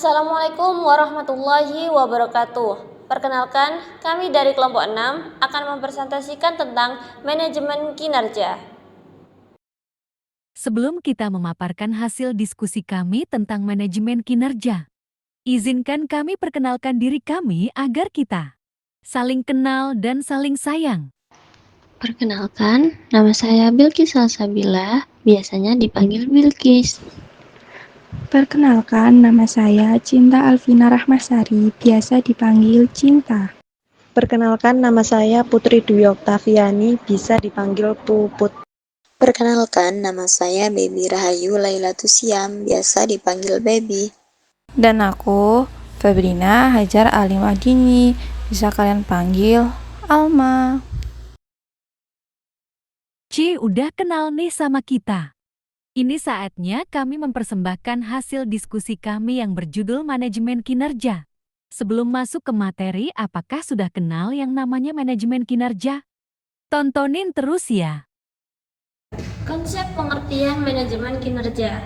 Assalamualaikum warahmatullahi wabarakatuh. Perkenalkan, kami dari kelompok 6 akan mempresentasikan tentang manajemen kinerja. Sebelum kita memaparkan hasil diskusi kami tentang manajemen kinerja, izinkan kami perkenalkan diri kami agar kita saling kenal dan saling sayang. Perkenalkan, nama saya Bilqis Salsabila, biasanya dipanggil Bilqis. Perkenalkan, nama saya Cinta Alvina Rahmasari, biasa dipanggil Cinta. Perkenalkan, nama saya Putri Dwi Oktaviani, bisa dipanggil Puput. Perkenalkan, nama saya Baby Rahayu Lailatus Siam, biasa dipanggil Baby. Dan aku, Febrina Hajar Alim Adini, bisa kalian panggil Alma. Udah kenal nih sama kita. Ini saatnya kami mempersembahkan hasil diskusi kami yang berjudul manajemen kinerja. Sebelum masuk ke materi, apakah sudah kenal yang namanya manajemen kinerja? Tontonin terus ya. Konsep pengertian manajemen kinerja.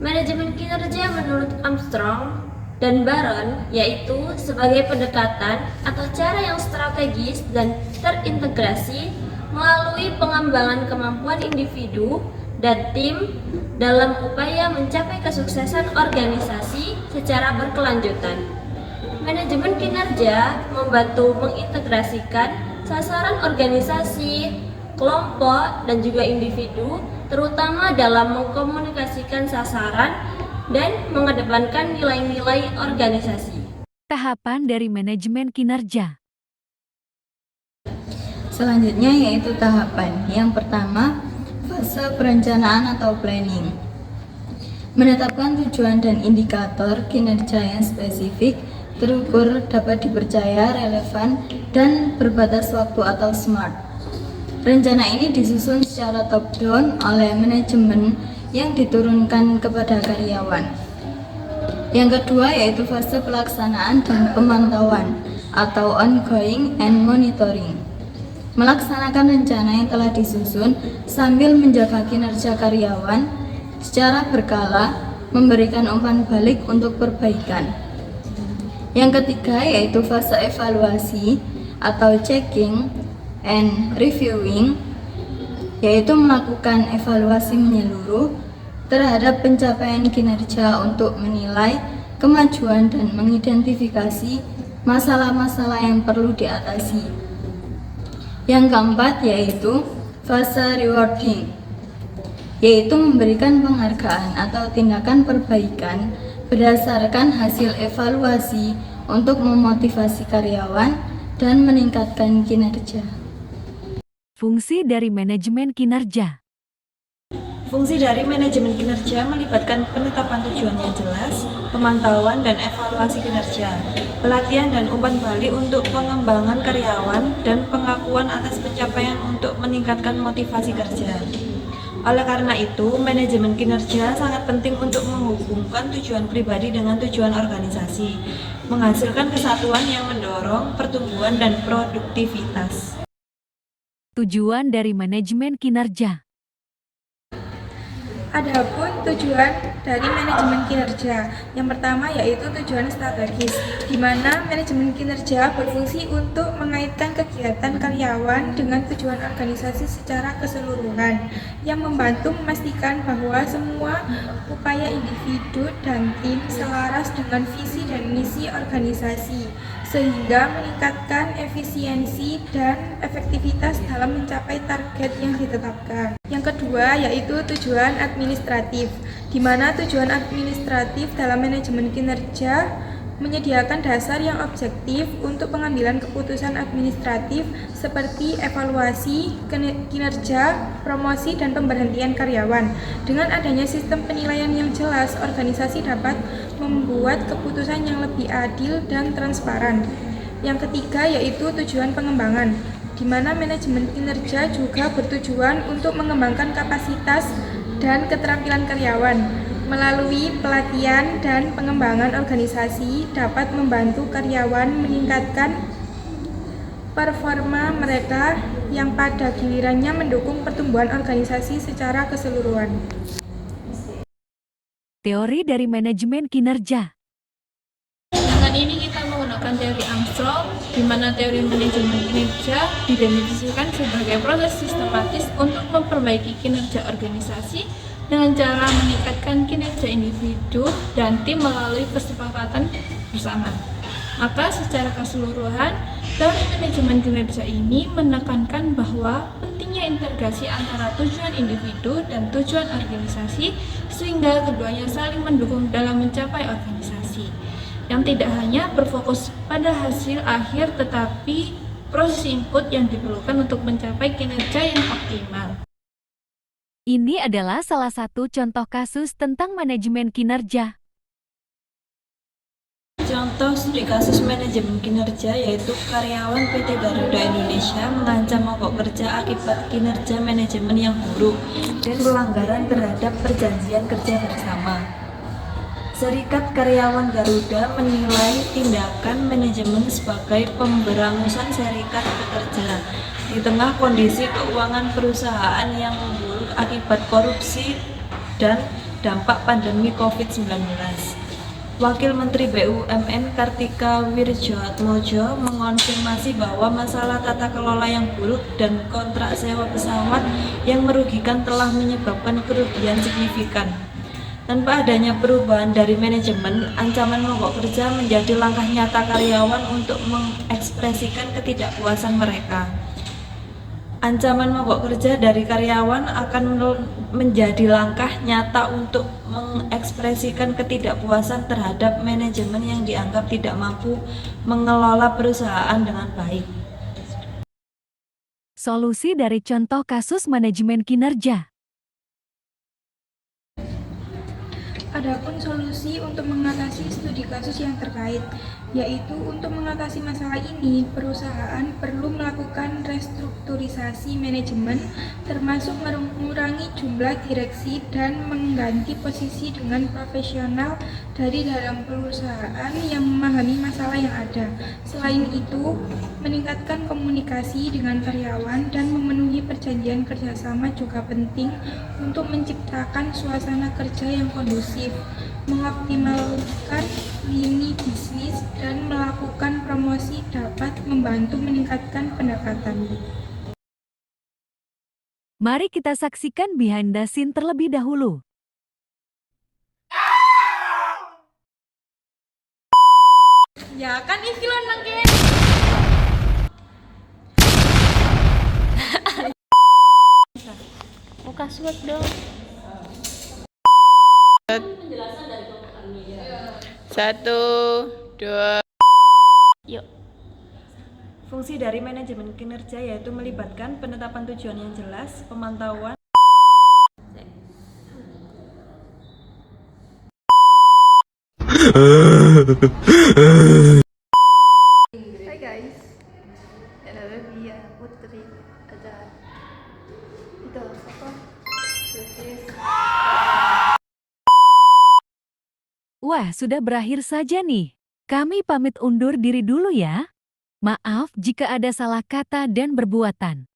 Manajemen kinerja menurut Armstrong dan Baron yaitu sebagai pendekatan atau cara yang strategis dan terintegrasi melalui pengembangan kemampuan individu dan tim dalam upaya mencapai kesuksesan organisasi secara berkelanjutan. Manajemen kinerja membantu mengintegrasikan sasaran organisasi, kelompok, dan juga individu, terutama dalam mengkomunikasikan sasaran dan mengedepankan nilai-nilai organisasi. Tahapan dari manajemen kinerja. Selanjutnya yaitu tahapan. Yang pertama, fase perencanaan atau planning. Menetapkan tujuan dan indikator kinerja yang spesifik, terukur, dapat dipercaya, relevan, dan berbatas waktu atau SMART. Rencana ini disusun secara top-down oleh manajemen yang diturunkan kepada karyawan. Yang kedua yaitu fase pelaksanaan dan pemantauan atau ongoing and monitoring. Melaksanakan rencana yang telah disusun sambil menjaga kinerja karyawan secara berkala, memberikan umpan balik untuk perbaikan. Yang ketiga yaitu fase evaluasi atau checking and reviewing, yaitu melakukan evaluasi menyeluruh terhadap pencapaian kinerja untuk menilai kemajuan dan mengidentifikasi masalah-masalah yang perlu diatasi. Yang keempat yaitu fase rewarding, yaitu memberikan penghargaan atau tindakan perbaikan berdasarkan hasil evaluasi untuk memotivasi karyawan dan meningkatkan kinerja. Fungsi dari manajemen kinerja. Fungsi dari manajemen kinerja melibatkan penetapan tujuan yang jelas, pemantauan dan evaluasi kinerja, pelatihan dan umpan balik untuk pengembangan karyawan, dan pengakuan atas pencapaian untuk meningkatkan motivasi kerja. Oleh karena itu, manajemen kinerja sangat penting untuk menghubungkan tujuan pribadi dengan tujuan organisasi, menghasilkan kesatuan yang mendorong pertumbuhan dan produktivitas. Tujuan dari manajemen kinerja. Adapun tujuan dari manajemen kinerja, yang pertama yaitu tujuan strategis, di mana manajemen kinerja berfungsi untuk mengaitkan kegiatan karyawan dengan tujuan organisasi secara keseluruhan, yang membantu memastikan bahwa semua upaya individu dan tim selaras dengan visi dan misi organisasi, sehingga meningkatkan efisiensi dan efektivitas dalam mencapai target yang ditetapkan. Yang kedua yaitu tujuan administratif, di mana tujuan administratif dalam manajemen kinerja menyediakan dasar yang objektif untuk pengambilan keputusan administratif seperti evaluasi kinerja, promosi, dan pemberhentian karyawan. Dengan adanya sistem penilaian yang jelas, organisasi dapat membuat keputusan yang lebih adil dan transparan. Yang ketiga yaitu tujuan pengembangan, di mana manajemen kinerja juga bertujuan untuk mengembangkan kapasitas dan keterampilan karyawan. Melalui pelatihan dan pengembangan organisasi dapat membantu karyawan meningkatkan performa mereka yang pada gilirannya mendukung pertumbuhan organisasi secara keseluruhan. Teori dari manajemen kinerja. menggunakan teori Armstrong, di mana teori manajemen kinerja didefinisikan sebagai proses sistematis untuk memperbaiki kinerja organisasi dengan cara meningkatkan kinerja individu dan tim melalui kesepakatan bersama. Maka secara keseluruhan, teori manajemen kinerja ini menekankan bahwa pentingnya integrasi antara tujuan individu dan tujuan organisasi sehingga keduanya saling mendukung dalam mencapai organisasi, yang tidak hanya berfokus pada hasil akhir tetapi proses input yang diperlukan untuk mencapai kinerja yang optimal. Ini adalah salah satu contoh kasus tentang manajemen kinerja. Contoh studi kasus manajemen kinerja yaitu karyawan PT Garuda Indonesia mengancam mogok kerja akibat kinerja manajemen yang buruk dan pelanggaran terhadap perjanjian kerja bersama. Serikat Karyawan Garuda menilai tindakan manajemen sebagai pemberangusan serikat pekerja di tengah kondisi keuangan perusahaan yang memburuk akibat korupsi dan dampak pandemi COVID-19. Wakil Menteri BUMN Kartika Wirjoatmojo mengonfirmasi bahwa masalah tata kelola yang buruk dan kontrak sewa pesawat yang merugikan telah menyebabkan kerugian signifikan. Tanpa adanya perubahan dari manajemen, ancaman mogok kerja menjadi langkah nyata karyawan untuk mengekspresikan ketidakpuasan mereka. Ancaman mogok kerja dari karyawan akan menjadi langkah nyata untuk mengekspresikan ketidakpuasan terhadap manajemen yang dianggap tidak mampu mengelola perusahaan dengan baik. Solusi dari contoh kasus manajemen kinerja. Adapun solusi untuk mengatasi studi kasus yang terkait, yaitu untuk mengatasi masalah ini, perusahaan perlu melakukan restrukturisasi manajemen, termasuk mengurangi jumlah direksi dan mengganti posisi dengan profesional dari dalam perusahaan yang memahami masalah yang ada. Selain itu, meningkatkan komunikasi dengan karyawan dan memenuhi perjanjian kerjasama juga penting untuk menciptakan suasana kerja yang kondusif, mengoptimalkan lini bisnis, dan melakukan promosi dapat membantu meningkatkan pendapatan. Mari kita saksikan behind the scene terlebih dahulu. Ya kan istilah nangke. Buka suat dong. Satu, dua. Yuk. Fungsi dari manajemen kinerja yaitu melibatkan penetapan tujuan yang jelas, pemantauan, Hai guys, ada Via Putri, ada itu apa? Wah, sudah berakhir saja nih. Kami pamit undur diri dulu ya. Maaf jika ada salah kata dan perbuatan.